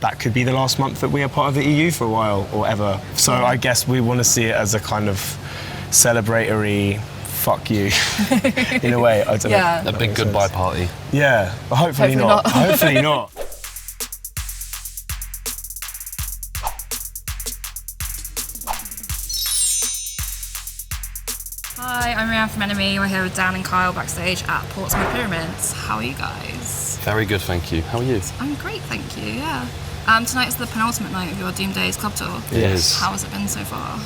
that could be the last month that we are part of the EU for a while or ever. So I guess we want to see it as a kind of celebratory fuck you in a way. I don't know. A big goodbye party. Yeah, but hopefully not. Hopefully not. Hi, I'm Rianne from Enemy. We're here with Dan and Kyle backstage at Portsmouth Pyramids. How are you guys? Very good, thank you. How are you? I'm great, thank you, yeah. Tonight is the penultimate night of your Doom Days club tour. It is. How has it been so far?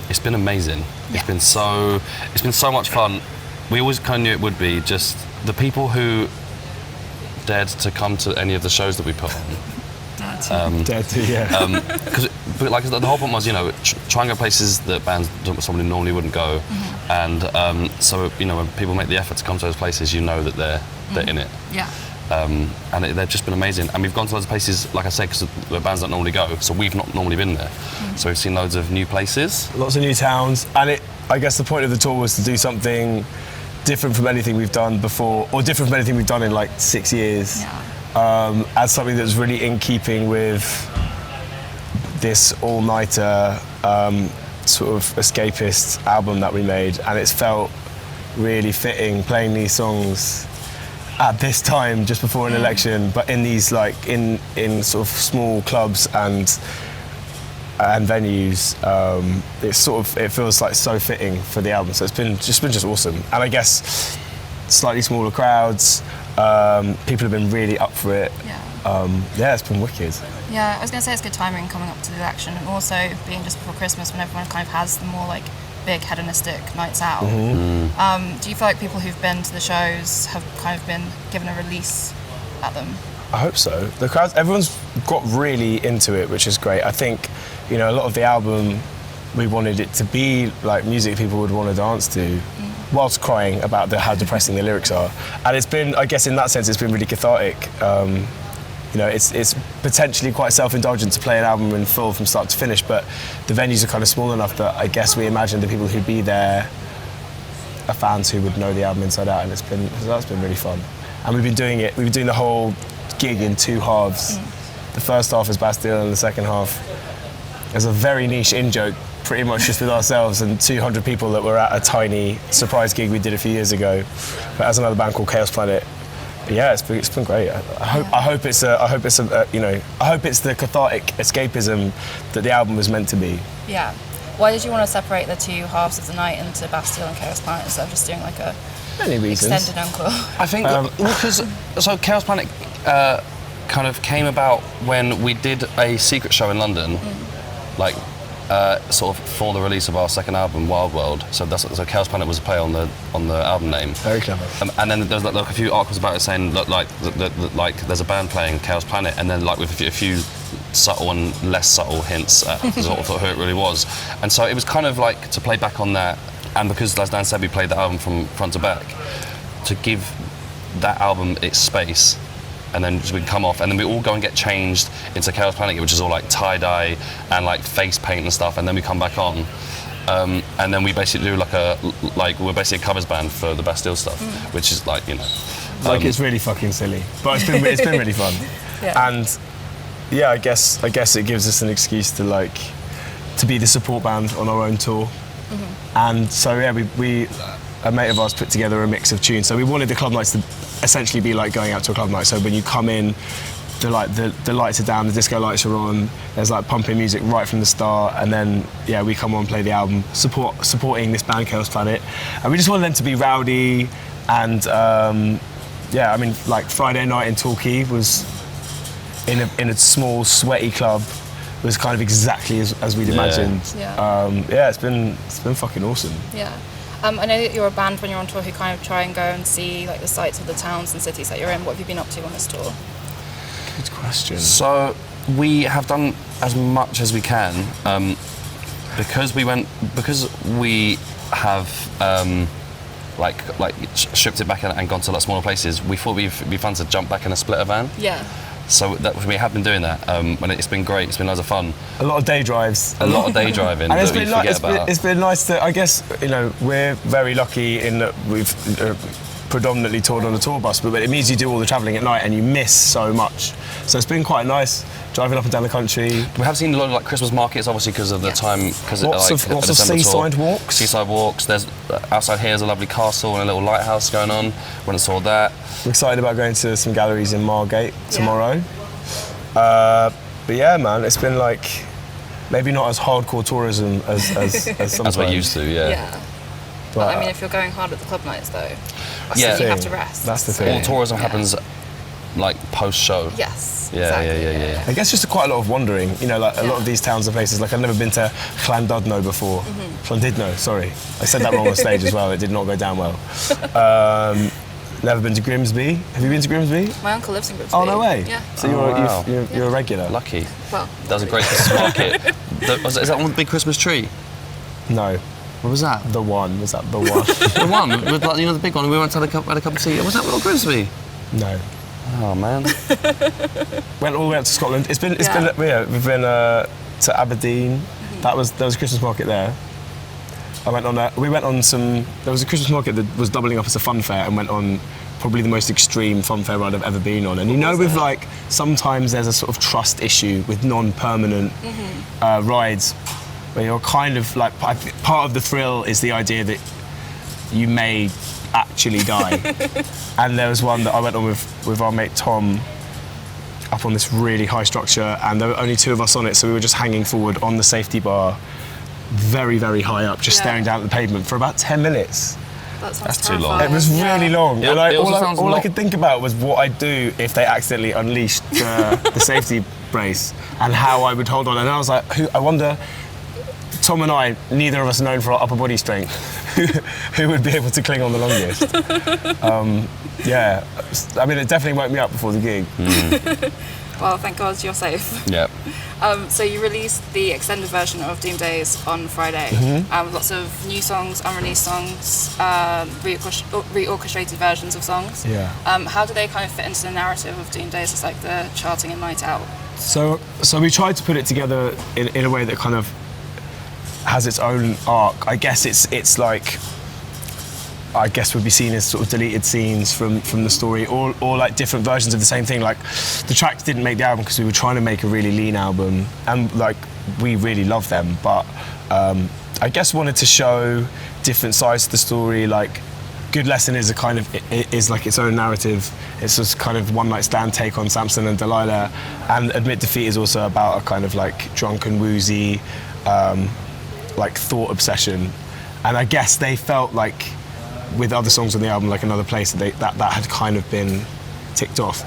It's been amazing. Yeah. It's been so much fun. We always kind of knew it would be. Just the people who dared to come to any of the shows that we put on. Dared to, yeah. Because like the whole point was, you know, try and go places that bands somebody normally wouldn't go, and so you know when people make the effort to come to those places, you know that they're in it. Yeah. And they've just been amazing. And we've gone to loads of places, like I said, because the bands don't normally go, so we've not normally been there. So we've seen loads of new places. Lots of new towns, and I guess the point of the tour was to do something different from anything we've done before, or different from anything we've done in like 6 years. Yeah. As something that was really in keeping with this all-nighter sort of escapist album that we made, and it's felt really fitting playing these songs at this time just before an election, but in these like in sort of small clubs and venues. It feels like so fitting for the album, so it's been just awesome. And I guess slightly smaller crowds, people have been really up for it. Yeah. It's been wicked. Yeah, I was going to say it's good timing coming up to the election, and also being just before Christmas when everyone kind of has the more like big hedonistic nights out. Do you feel like people who've been to the shows have kind of been given a release at them? I hope so. The crowds, everyone's got really into it, which is great. I think, you know, a lot of the album, we wanted it to be like music people would want to dance to, whilst crying about how depressing the lyrics are. And it's been, I guess in that sense, it's been really cathartic. You know, it's potentially quite self-indulgent to play an album in full from start to finish, but the venues are kind of small enough that I guess we imagine the people who'd be there are fans who would know the album inside out, and that's been really fun. And we've been doing the whole gig in two halves. The first half is Bastille, and the second half is a very niche in-joke, pretty much just with ourselves and 200 people that were at a tiny surprise gig we did a few years ago. But as another band called Chaos Planet. Yeah, it's been great. I hope it's the cathartic escapism that the album was meant to be. Yeah. Why did you want to separate the two halves of the night into Bastille and Chaos Planet instead of just doing like a extended encore? I think because Chaos Planet kind of came about when we did a secret show in London, like sort of for the release of our second album, Wild World. So Chaos Planet was a play on the album name. Very clever. And then there's like a few articles about it saying like there's a band playing Chaos Planet, and then like with a few subtle and less subtle hints at sort of who it really was. And so it was kind of like to play back on that, and because as Dan said, we played the album from front to back, to give that album its space. And then we come off, and then we all go and get changed into Chaos Planet, which is all like tie-dye and like face paint and stuff, and then we come back on. And then we basically do we're basically a covers band for the Bastille stuff, which is like, you know. It's really fucking silly, but it's been really fun. Yeah. And yeah, I guess it gives us an excuse to be the support band on our own tour. And so yeah, we a mate of ours put together a mix of tunes. So we wanted the club nights to essentially be like going out to a club night. So when you come in, the lights are down, the disco lights are on, there's like pumping music right from the start, and then yeah, we come on, play the album, supporting this band Chaos Planet. And we just wanted them to be rowdy, and yeah, I mean, like Friday night in Torquay was in a small sweaty club, was kind of exactly as we'd imagined. Yeah. It's been fucking awesome. Yeah. I know that you're a band when you're on tour who kind of try and go and see like the sights of the towns and cities that you're in. What have you been up to on this tour? Good question. So we have done as much as we can, because we have stripped it back and gone to like smaller places. We thought it'd be fun to jump back in a splitter van. Yeah. So we have been doing that, and it's been great. It's been loads of fun. A lot of day drives. A lot of day driving. And it's been nice to, I guess, you know, we're very lucky in that predominantly toured on a tour bus, but it means you do all the travelling at night and you miss so much. So it's been quite nice driving up and down the country. We have seen a lot of like Christmas markets, obviously, because of the time. Because Lots of seaside walks. Seaside walks. There's outside here is a lovely castle and a little lighthouse going on. Went and saw that. We're excited about going to some galleries in Margate tomorrow. But yeah, man, it's been like maybe not as hardcore tourism as sometimes. As we're used to, Yeah. But I mean, if you're going hard at the club nights, though, you have to rest. That's the thing. All tourism happens like post-show. Yes. Yeah, exactly. yeah. I guess just quite a lot of wandering. You know, like a lot of these towns and places. Like I've never been to Llandudno before. Llandudno, sorry, I said that wrong on stage as well. It did not go down well. Never been to Grimsby. Have you been to Grimsby? My uncle lives in Grimsby. Oh no way. Yeah. So you're a regular. Lucky. Well, that was a great Christmas market. Is that one with the big Christmas tree? No. What was that? The one. Was that the one? The one with like, the big one. We went to had a cup of tea. Was that Little Grimsby? No. Oh man. Went all the way up to Scotland. We've been to Aberdeen. There was a Christmas market there. There was a Christmas market that was doubling up as a fun fair and went on probably the most extreme fun fair ride I've ever been on. And you know, with like, sometimes there's a sort of trust issue with non-permanent rides, where you're kind of like, part of the thrill is the idea that you may actually die. And there was one that I went on with our mate Tom, up on this really high structure, and there were only two of us on it, so we were just hanging forward on the safety bar, very, very high up, just staring down at the pavement for about 10 minutes. That's too long. It was really long. Yeah, Like, all I could think about was what I'd do if they accidentally unleashed the safety brace, and how I would hold on. And I was like, I wonder, Tom and I, neither of us are known for our upper body strength, who would be able to cling on the longest? Yeah, I mean, it definitely woke me up before the gig. Well, thank God you're safe. Yeah. So you released the extended version of Doom Days on Friday, with lots of new songs, unreleased songs, reorchestrated versions of songs. Yeah. How do they kind of fit into the narrative of Doom Days? It's like the charting and night out. So we tried to put it together in a way that kind of has its own arc. I guess it's like, I guess would be seen as sort of deleted scenes from the story, or like different versions of the same thing. Like, the tracks didn't make the album because we were trying to make a really lean album, and like, we really love them, but I guess wanted to show different sides to the story. Like, Good Lesson is is like its own narrative. It's just kind of one night stand take on Samson and Delilah, and Admit Defeat is also about a kind of like drunken, woozy, like thought obsession. And I guess they felt like, with other songs on the album, like Another Place, that had kind of been ticked off.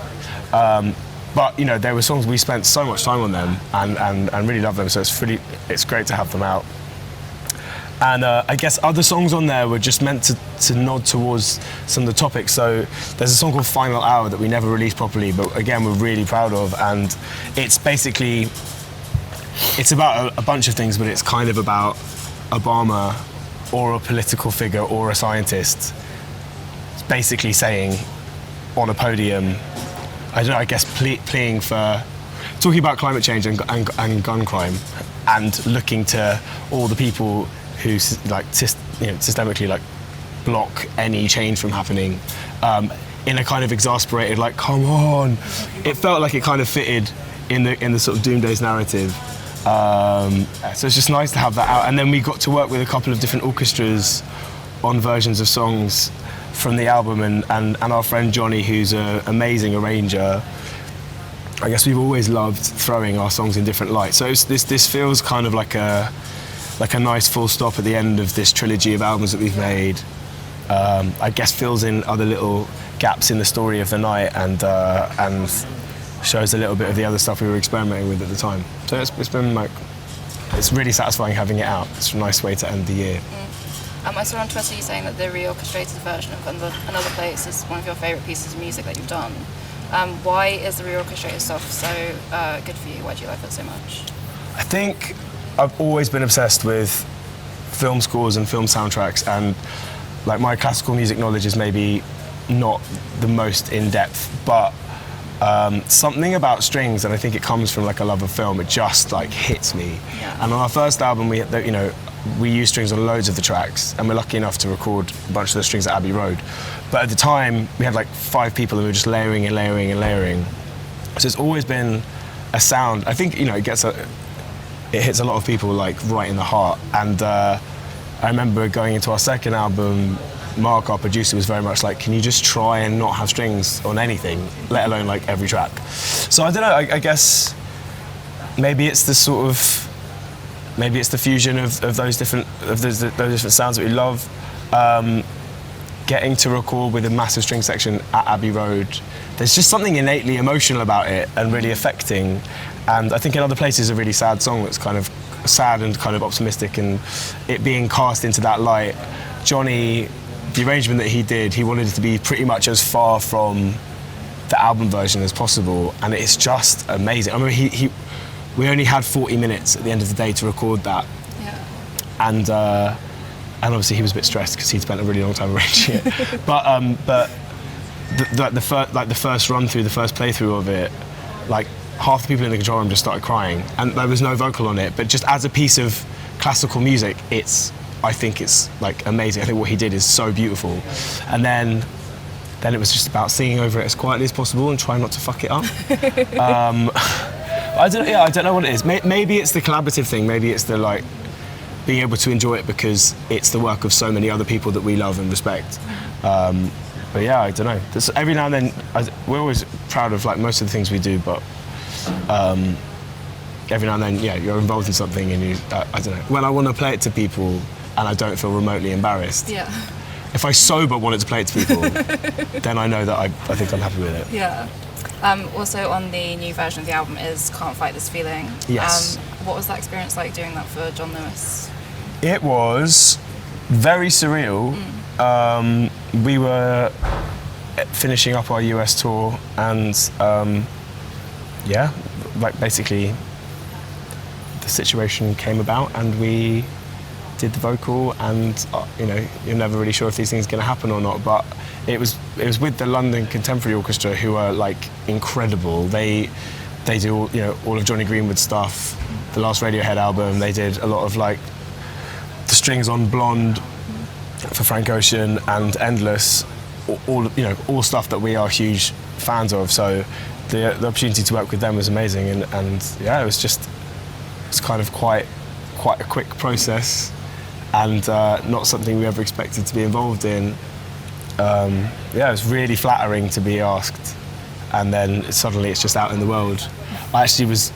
But you know, there were songs we spent so much time on them and really love them, so it's great to have them out. And I guess other songs on there were just meant to nod towards some of the topics. So there's a song called Final Hour that we never released properly, but again, we're really proud of. And it's basically, it's about a bunch of things, but it's kind of about Obama, or a political figure, or a scientist. It's basically saying on a podium, I don't know, I guess pleading for, talking about climate change and gun crime, and looking to all the people who like systemically like block any change from happening, in a kind of exasperated, like, come on. It felt like it kind of fitted in the sort of Doom Days narrative. So it's just nice to have that out. And then we got to work with a couple of different orchestras on versions of songs from the album, and our friend Johnny, who's an amazing arranger. I guess we've always loved throwing our songs in different lights. So this feels kind of like a nice full stop at the end of this trilogy of albums that we've made. I guess fills in other little gaps in the story of the night, and shows a little bit of the other stuff we were experimenting with at the time. So it's been like, it's really satisfying having it out. It's a nice way to end the year. I saw on Twitter you saying that the reorchestrated version of Another Place is one of your favourite pieces of music that you've done. Why is the reorchestrated stuff so good for you? Why do you like it so much? I think I've always been obsessed with film scores and film soundtracks, and like, my classical music knowledge is maybe not the most in-depth, but something about strings, and I think it comes from like a love of film. It just like hits me. Yeah. And on our first album, we used strings on loads of the tracks, and we're lucky enough to record a bunch of the strings at Abbey Road. But at the time, we had like 5 people, and we were just layering and layering and layering. So it's always been a sound. I think it hits a lot of people like right in the heart. And I remember going into our second album, Mark, our producer, was very much like, can you just try and not have strings on anything, let alone like every track? So I don't know, I guess maybe it's the fusion of those different sounds that we love. Getting to record with a massive string section at Abbey Road, there's just something innately emotional about it and really affecting. And I think in other places a really sad song that's kind of sad and kind of optimistic, and it being cast into that light. Johnny, the arrangement that he did, he wanted it to be pretty much as far from the album version as possible, and it's just amazing. I remember we only had 40 minutes at the end of the day to record that. Yeah. And obviously he was a bit stressed because he'd spent a really long time arranging it. But the first run through, the first playthrough of it, like half the people in the control room just started crying, and there was no vocal on it. But just as a piece of classical music, I think it's like amazing. I think what he did is so beautiful. And then it was just about singing over it as quietly as possible and trying not to fuck it up. I don't know what it is. Maybe it's the collaborative thing. Maybe it's the like being able to enjoy it because it's the work of so many other people that we love and respect. But yeah, I don't know. Every now and then, we're always proud of like most of the things we do, but every now and then, yeah, you're involved in something and I don't know. When I want to play it to people and I don't feel remotely embarrassed, Yeah. if I sober wanted to play it to people, then I know that I think I'm happy with it. Yeah. Also on the new version of the album is Can't Fight This Feeling. Yes. What was that experience like doing that for John Lewis? It was very surreal. We were finishing up our US tour, and like basically the situation came about and we did the vocal, and you're never really sure if these things are going to happen or not, but it was with the London Contemporary Orchestra, who are like incredible. They do all of Johnny Greenwood's stuff, the last Radiohead album. They did a lot of like the strings on Blonde for Frank Ocean and Endless, all stuff that we are huge fans of. So the opportunity to work with them was amazing, and yeah, it's kind of quite a quick process, and not something we ever expected to be involved in. It was really flattering to be asked, and then suddenly it's just out in the world. I actually was,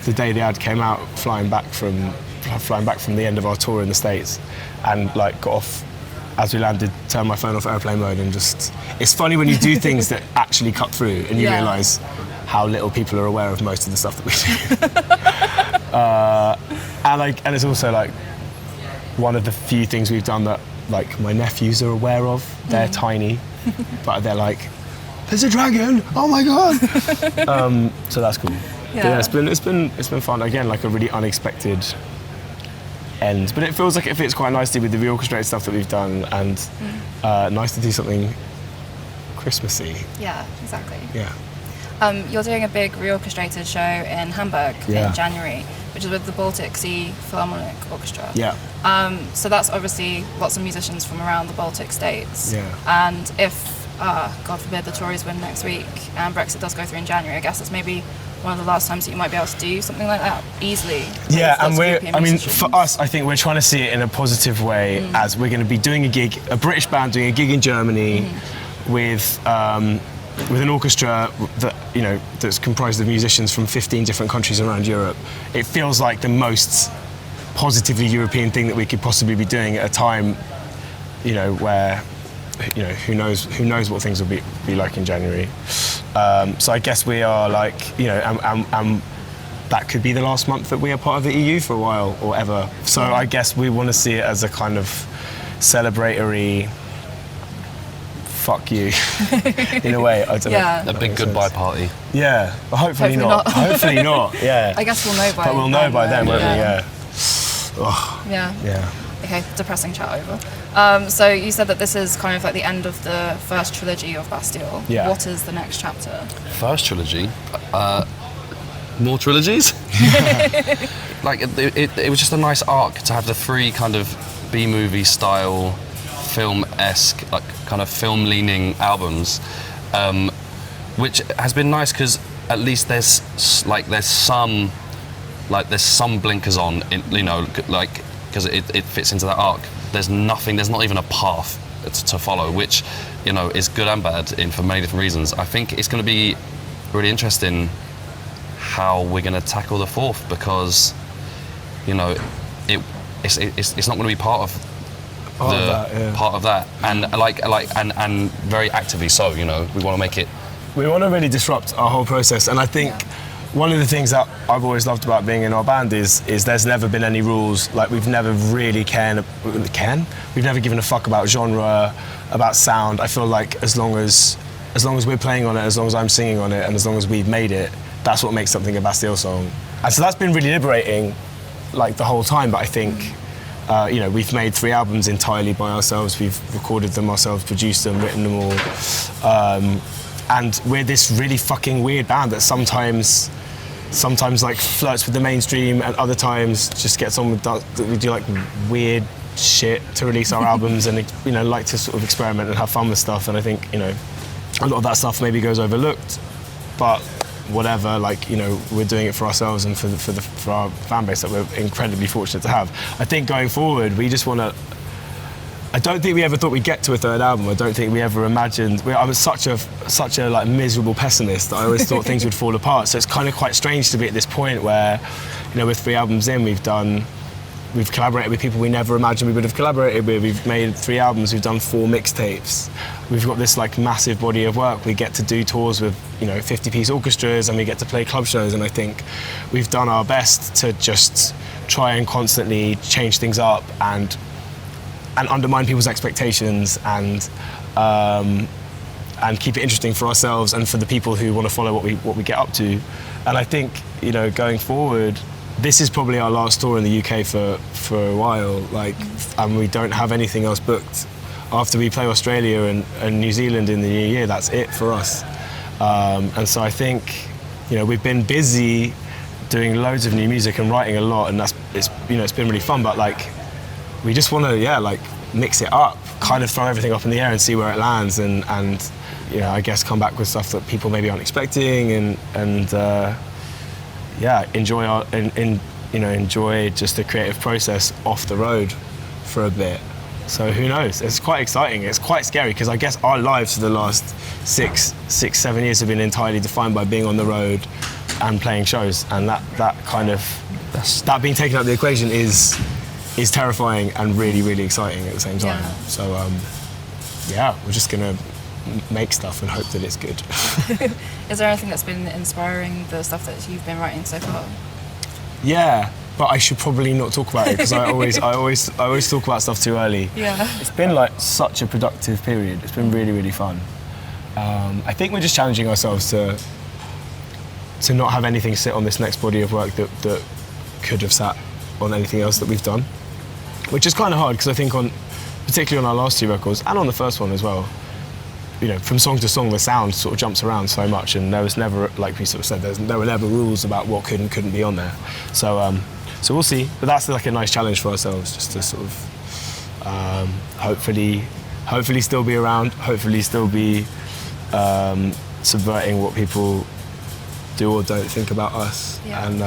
the day the ad came out, flying back from the end of our tour in the States, and like got off as we landed, turned my phone off airplane mode, and just, it's funny when you do things that actually cut through and you realise how little people are aware of most of the stuff that we do. And it's also like one of the few things we've done that like my nephews are aware of. They're tiny, but they're like, there's a dragon! Oh my god! So that's cool. Yeah, it's been fun. Again, like a really unexpected end, but it feels like it fits quite nicely with the reorchestrated stuff that we've done, and nice to do something Christmassy. Yeah, exactly. Yeah. You're doing a big reorchestrated show in Hamburg in January, which is with the Baltic Sea Orchestra. Yeah. So that's obviously lots of musicians from around the Baltic states. Yeah. And if, God forbid, the Tories win next week and Brexit does go through in January, I guess it's maybe one of the last times that you might be able to do something like that easily. Yeah, and for us, I think we're trying to see it in a positive way, as we're going to be doing a British band doing a gig in Germany with an orchestra that that's comprised of musicians from 15 different countries around Europe. It feels like the most positively European thing that we could possibly be doing at a time, where, who knows what things will be like in January. So I guess we are like, and that could be the last month that we are part of the EU for a while or ever. So I guess we want to see it as a kind of celebratory fuck you in a way. I don't know. A big goodbye party. Yeah, but hopefully not. Hopefully not. Yeah. I guess we'll know by. But we'll know by then, won't we? Yeah. Yeah. Yeah. Okay, depressing chat over. So you said that this is kind of like the end of the first trilogy of Bastille. Yeah. What is the next chapter? First trilogy, more trilogies. Like it was just a nice arc to have the three kind of B-movie style, film-esque, like kind of film-leaning albums, which has been nice because at least there's some blinkers on, you know, like because it fits into that arc. There's nothing. There's not even a path to follow, which, you know, is good and bad for many different reasons. I think it's going to be really interesting how we're going to tackle the fourth, because, you know, it's not going to be part of that, and and very actively so. You know, we want to make it. We want to really disrupt our whole process, and I think one of the things that I've always loved about being in our band is there's never been any rules. Like, we've never really we've never given a fuck about genre, about sound. I feel like as long as we're playing on it, as long as I'm singing on it, and as long as we've made it, that's what makes something a Bastille song. And so that's been really liberating, like, the whole time. But I think, you know, we've made 3 albums entirely by ourselves. We've recorded them ourselves, produced them, written them all. And we're this really fucking weird band that sometimes like flirts with the mainstream, and other times just gets on with that. We do like weird shit to release our albums, and, you know, like to sort of experiment and have fun with stuff. And I think, you know, a lot of that stuff maybe goes overlooked, but whatever, like, you know, we're doing it for ourselves and for our fan base that we're incredibly fortunate to have. I think going forward, we just want to. I don't think we ever thought we'd get to a 3rd album. I don't think we ever imagined. I was such a like miserable pessimist that I always thought things would fall apart. So it's kind of quite strange to be at this point where, you know, with 3 albums in, we've collaborated with people we never imagined we would have collaborated with. We've made 3 albums. We've done 4 mixtapes. We've got this like massive body of work. We get to do tours with, you know, 50-piece orchestras, and we get to play club shows. And I think we've done our best to just try and constantly change things up and undermine people's expectations and keep it interesting for ourselves and for the people who want to follow what we get up to. And I think, you know, going forward, this is probably our last tour in the UK for a while, like, and we don't have anything else booked. After we play Australia and New Zealand in the new year, that's it for us. And so I think, you know, we've been busy doing loads of new music and writing a lot, and it's been really fun, but like, we just want to, like, mix it up, kind of throw everything up in the air and see where it lands, and you know, I guess come back with stuff that people maybe aren't expecting, and enjoy just the creative process off the road for a bit. So who knows? It's quite exciting. It's quite scary, because I guess our lives for the last 7 years have been entirely defined by being on the road and playing shows, and that being taken out of the equation is terrifying and really, really exciting at the same time. Yeah. So, we're just gonna make stuff and hope that it's good. Is there anything that's been inspiring the stuff that you've been writing so far? Yeah, but I should probably not talk about it, because I always talk about stuff too early. Yeah. It's been like such a productive period. It's been really, really fun. I think we're just challenging ourselves to not have anything sit on this next body of work that could have sat on anything else that we've done, which is kind of hard, because I think particularly on our last 2 records and on the first one as well, you know, from song to song the sound sort of jumps around so much, and there was never, like we sort of said, there were never rules about what could and couldn't be on there. So we'll see, but that's like a nice challenge for ourselves, just to sort of hopefully still be around, hopefully still be subverting what people do or don't think about us. Yeah. And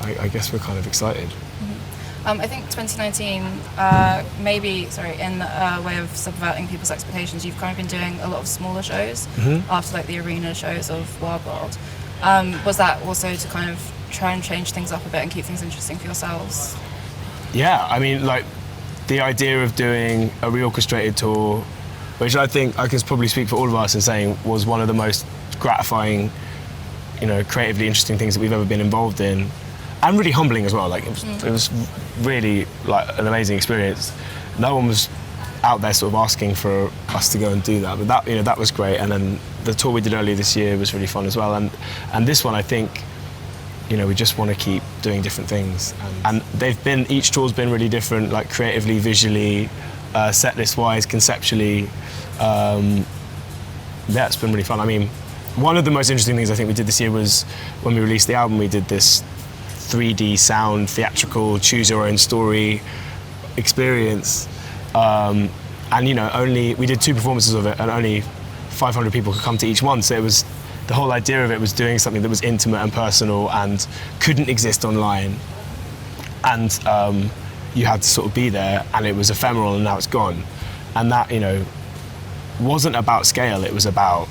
I guess we're kind of excited. I think 2019, in a way of subverting people's expectations, you've kind of been doing a lot of smaller shows after like the arena shows of Wild World. Was that also to kind of try and change things up a bit and keep things interesting for yourselves? Yeah, I mean, like, the idea of doing a reorchestrated tour, which I think I can probably speak for all of us in saying was one of the most gratifying, you know, creatively interesting things that we've ever been involved in. And really humbling as well. Like, it was really like an amazing experience. No one was out there sort of asking for us to go and do that, but that was great. And then the tour we did earlier this year was really fun as well. And this one, I think, you know, we just want to keep doing different things. And each tour's been really different, like creatively, visually, set list wise, conceptually. Yeah, it's been really fun. I mean, one of the most interesting things I think we did this year was when we released the album, we did this 3D sound, theatrical, choose your own story experience. And you know, we did 2 performances of it and only 500 people could come to each one. So it was, the whole idea of it was doing something that was intimate and personal and couldn't exist online. And you had to sort of be there, and it was ephemeral and now it's gone. And that, you know, wasn't about scale, it was about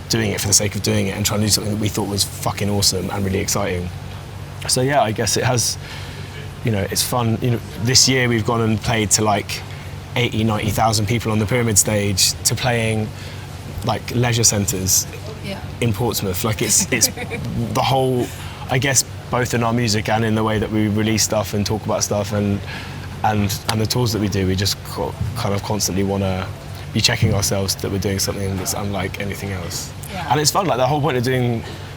doing it for the sake of doing it and trying to do something that we thought was fucking awesome and really exciting. So yeah, I guess it has, you know, it's fun. You know, this year we've gone and played to like 80, 90,000 people on the Pyramid stage, to playing like leisure centres in Portsmouth. Like it's the whole, I guess, both in our music and in the way that we release stuff and talk about stuff and the tours that we do, we just kind of constantly want to be checking ourselves that we're doing something that's unlike anything else. Yeah. And it's fun, like the whole point of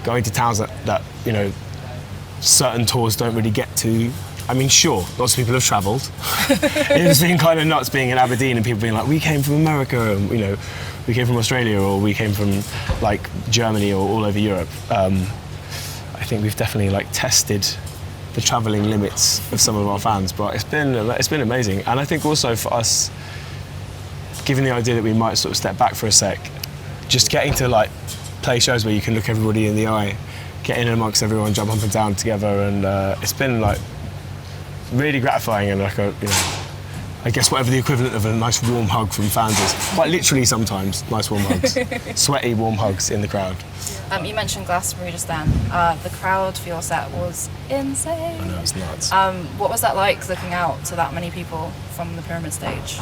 going to towns that, you know, certain tours don't really get to. I mean, sure, lots of people have travelled. It's been kind of nuts being in Aberdeen and people being like, we came from America, and, you know, we came from Australia, or we came from like Germany or all over Europe. I think we've definitely like tested the travelling limits of some of our fans, but it's been amazing. And I think also for us, given the idea that we might sort of step back for a sec, just getting to like play shows where you can look everybody in the eye, get in amongst everyone, jump up and down together, and it's been like really gratifying and like a, you know, I guess whatever the equivalent of a nice warm hug from fans is. Quite literally sometimes, nice warm hugs. Sweaty warm hugs in the crowd. You mentioned Glastonbury just then. The crowd for your set was insane. I know, it's nuts. What was that like, looking out to that many people from the Pyramid stage?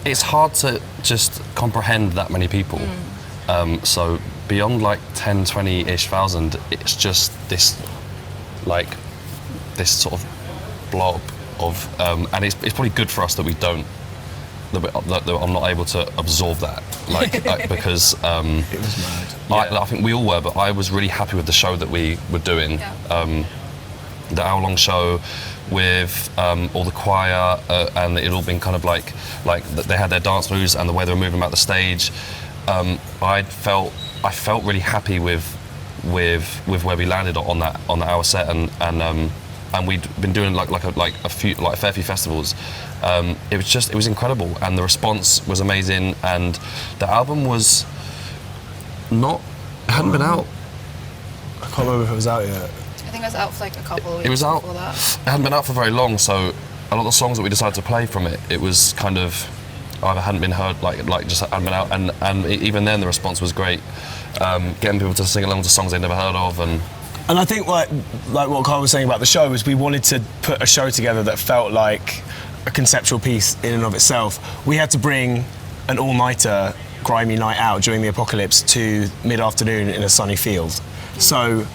It's hard to just comprehend that many people. So beyond like 10, 20-ish thousand, it's just this sort of blob of, and it's probably good for us that that I'm not able to absorb that, because it was mad. I think we all were, but I was really happy with the show that we were doing. Yeah. The hour-long show with all the choir, and it all been kind of like they had their dance moves and the way they were moving about the stage. I felt really happy with where we landed on that hour set, and we'd been doing a fair few festivals. It was incredible, and the response was amazing, and the album was it hadn't been out. I can't remember if it was out yet. I think it was out for like a couple of weeks. It was out. Before that. It hadn't been out for very long, so a lot of the songs that we decided to play from it was kind of either hadn't been heard, like just hadn't been out, and even then the response was great. Getting people to sing along to songs they'd never heard of, and I think like what Carl was saying about the show was we wanted to put a show together that felt like a conceptual piece in and of itself. We had to bring an all-nighter, grimy night out during the apocalypse to mid-afternoon in a sunny field. So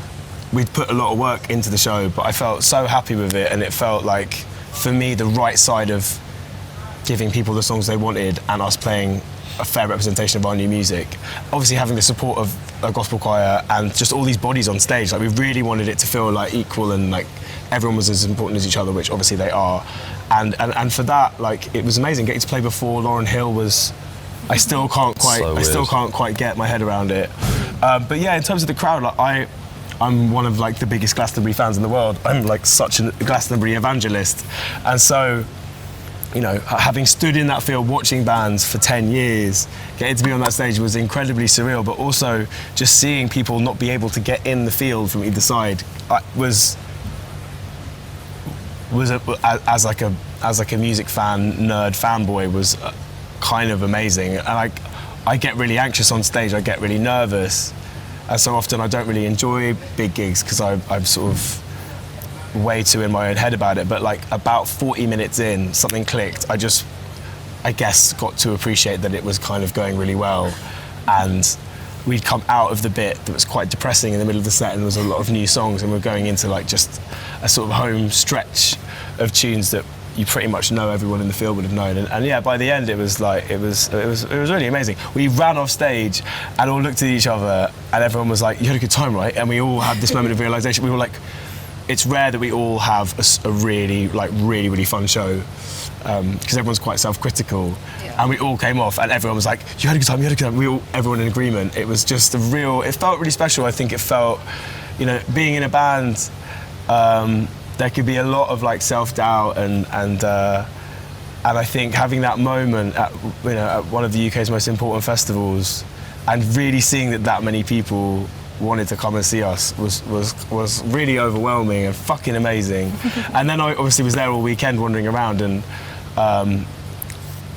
we'd put a lot of work into the show, but I felt so happy with it, and it felt like, for me, the right side of giving people the songs they wanted and us playing a fair representation of our new music. Obviously having the support of a gospel choir and just all these bodies on stage, like we really wanted it to feel like equal and like everyone was as important as each other, which obviously they are. And for that, like, it was amazing getting to play before Lauryn Hill was, I still can't quite get my head around it. But yeah, in terms of the crowd, like I'm one of like the biggest Glastonbury fans in the world. I'm like such a Glastonbury evangelist. And so, you know, having stood in that field watching bands for 10 years, getting to be on that stage was incredibly surreal, but also just seeing people not be able to get in the field from either side was as like a music fan, nerd fanboy, was kind of amazing. And I get really anxious on stage, I get really nervous, and so often I don't really enjoy big gigs because I'm sort of way too in my own head about it. But like about 40 minutes in, something clicked. I guess got to appreciate that it was kind of going really well, and we'd come out of the bit that was quite depressing in the middle of the set, and there was a lot of new songs, and we're going into like just a sort of home stretch of tunes that you pretty much know everyone in the field would have known. And yeah, by the end it was really amazing. We ran off stage and all looked at each other, and everyone was like, "You had a good time, right?" And we all had this moment of realization. We were like, it's rare that we all have a really really fun show, because everyone's quite self-critical, and we all came off and everyone was like, you had a good time, everyone in agreement. It was just it felt really special. I think it felt, you know, being in a band, there could be a lot of like self-doubt and I think having that moment at one of the UK's most important festivals, and really seeing that many people wanted to come and see us was really overwhelming and fucking amazing. And then I obviously was there all weekend wandering around, and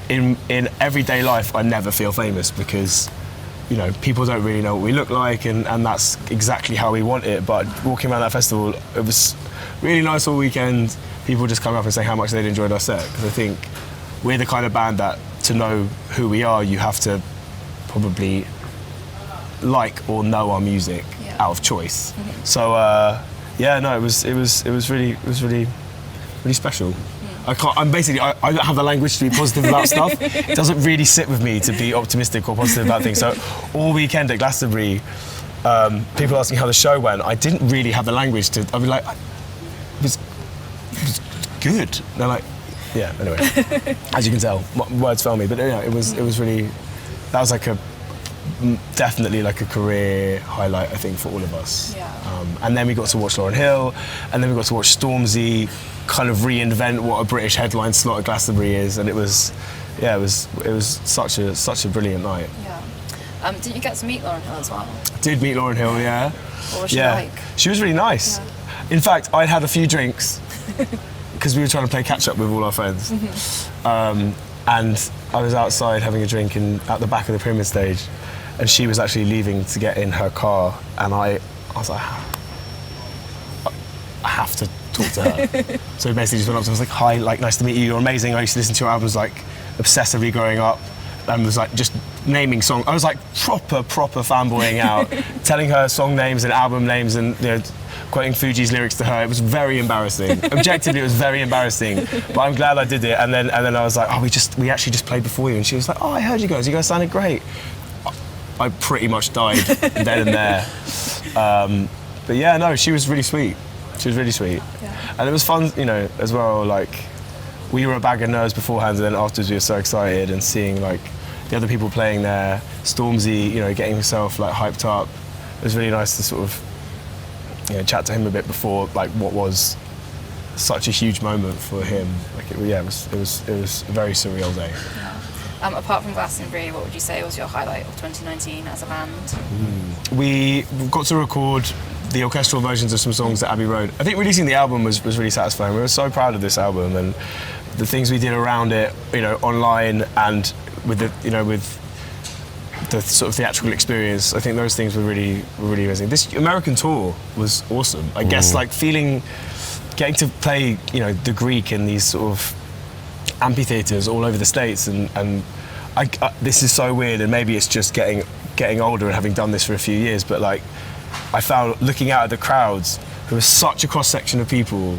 in everyday life I never feel famous because, you know, people don't really know what we look like, and that's exactly how we want it. But walking around that festival, it was really nice all weekend. People just come up and say how much they'd enjoyed our set, because I think we're the kind of band that, to know who we are, you have to probably like or know our music out of choice. So it was really special. I don't have the language to be positive about stuff. It doesn't really sit with me to be optimistic or positive about things. So all weekend at Glastonbury, people asking how the show went, I didn't really have the language to. I'd be like, it was good. They're like, yeah. Anyway, as you can tell, words fail me. But yeah, it was really. That was like definitely like a career highlight, I think, for all of us. And then we got to watch Lauryn Hill, and then we got to watch Stormzy kind of reinvent what a British headline slot at Glastonbury is, and it was such a brilliant night. Did you get to meet Lauryn Hill as well? I did meet Lauryn Hill, yeah. What was she like? She was really nice. In fact, I'd had a few drinks because we were trying to play catch up with all our friends, and I was outside having a drink at the back of the Pyramid stage, and she was actually leaving to get in her car, and I was like, I have to talk to her. So basically just went up to her, I was like, hi, like, nice to meet you, you're amazing. I used to listen to your albums like obsessively growing up, and was like just naming songs. I was like proper fanboying out, telling her song names and album names, and, you know, quoting Fuji's lyrics to her. It was very embarrassing. Objectively, it was very embarrassing, but I'm glad I did it. And then I was like, oh, we actually just played before you, and she was like, oh, I heard you guys sounded great. I pretty much died then and there. But yeah, no, she was really sweet. She was really sweet. And it was fun, you know, as well, like, we were a bag of nerds beforehand, and then afterwards we were so excited, and seeing like the other people playing there, Stormzy, you know, getting himself like hyped up. It was really nice to sort of, you know, chat to him a bit before like what was such a huge moment for him. Like it was a very surreal day. Apart from Glastonbury, what would you say was your highlight of 2019 as a band? We got to record the orchestral versions of some songs at Abbey Road. I think releasing the album was really satisfying. We were so proud of this album, and the things we did around it, you know, online and with the sort of theatrical experience. I think those things were really amazing. This American tour was awesome. I guess like getting to play, you know, the Greek in these sort of amphitheaters all over the States, and this is so weird, and maybe it's just getting older and having done this for a few years, but like I found looking out at the crowds, who was such a cross section of people,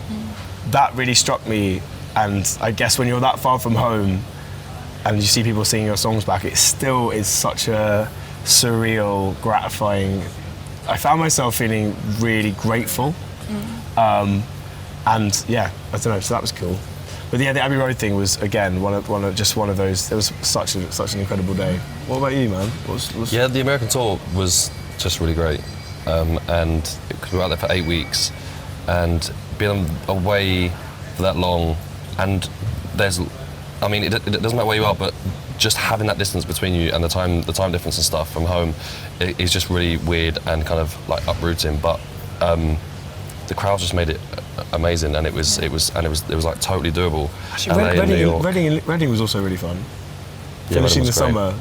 that really struck me. And I guess when you're that far from home and you see people singing your songs back, it still is such a surreal, gratifying. I found myself feeling really grateful, and yeah, I don't know. So that was cool. But yeah, the Abbey Road thing was again one of those. It was such an incredible day. What about you, man? Yeah, the American tour was just really great, and because we were out there for 8 weeks, and being away for that long, and it doesn't matter where you are, but just having that distance between you and the time difference and stuff from home is just really weird and kind of like uprooting. But the crowd just made it amazing, and it was like totally doable. Actually, Reading was also really fun. Finishing the summer,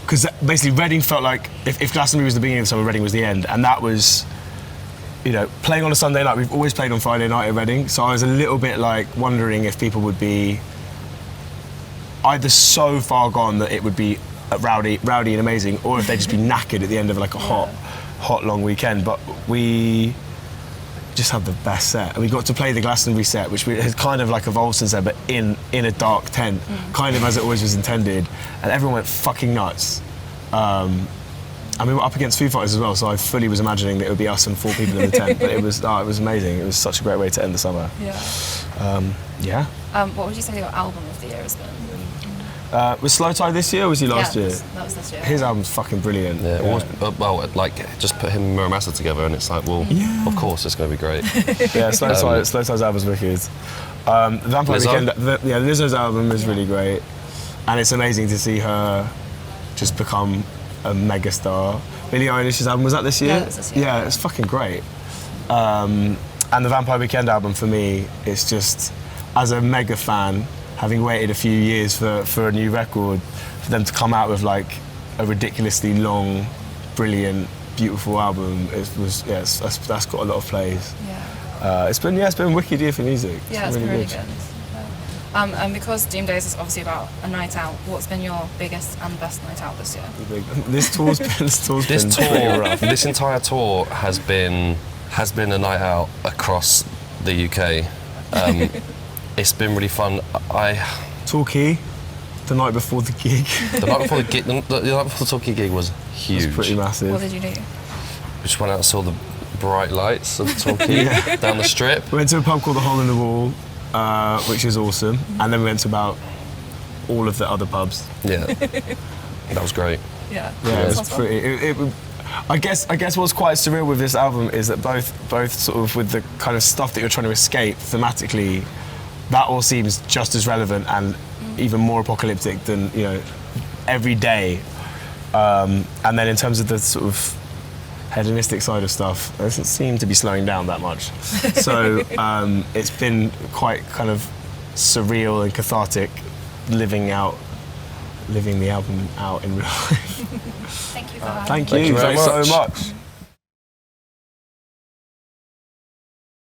because basically Reading felt like if Glastonbury was the beginning of the summer, Reading was the end, and that was, you know, playing on a Sunday night. We've always played on Friday night at Reading, so I was a little bit like wondering if people would be either so far gone that it would be rowdy and amazing, or if they'd just be knackered at the end of like a hot long weekend. But we just had the best set, and we got to play the Glastonbury set, which has kind of like evolved since then, but in a dark tent, kind of as it always was intended, and everyone went fucking nuts. and we were up against Foo Fighters as well, so I fully was imagining that it would be us and 4 people in the tent. But it was amazing. It was such a great way to end the summer. Yeah. What would you say your album of the year has been? Was Slow Tie this year or was he last year? That was this year. His album's fucking brilliant. Yeah, it was, well, like, just put him and Muramasa together and it's like, well, of course it's going to be great. Yeah, Slow Tie's album's wicked. Vampire Lizzo? Weekend, Lizzo's album is really great. And it's amazing to see her just become a mega star. Billie Eilish's album, was that this year? Yeah, it was this year. Yeah, it's fucking great. And the Vampire Weekend album for me, it's just, as a mega fan, having waited a few years for a new record, for them to come out with like a ridiculously long, brilliant, beautiful album, that's got a lot of plays. Yeah. It's been a wicked year for music. Yeah, it's been really good. And because Doom Days is obviously about a night out, what's been your biggest and best night out this year? This tour's been pretty rough. This entire tour has been a night out across the UK. It's been really fun. Torquay, the night before the gig. The night before the gig, the night before the Torquay gig was huge. It was pretty massive. What did you do? We just went out and saw the bright lights of Torquay down the strip. We went to a pub called the Hole in the Wall, which is awesome, and then we went to about all of the other pubs. Yeah, that was great. Yeah, it was pretty. I guess what's quite surreal with this album is that both sort of with the kind of stuff that you're trying to escape thematically, that all seems just as relevant and even more apocalyptic than, you know, every day. And then in terms of the sort of hedonistic side of stuff, it doesn't seem to be slowing down that much. So it's been quite kind of surreal and cathartic living the album out in real life. Thank you for having me. Thank you very so much. much.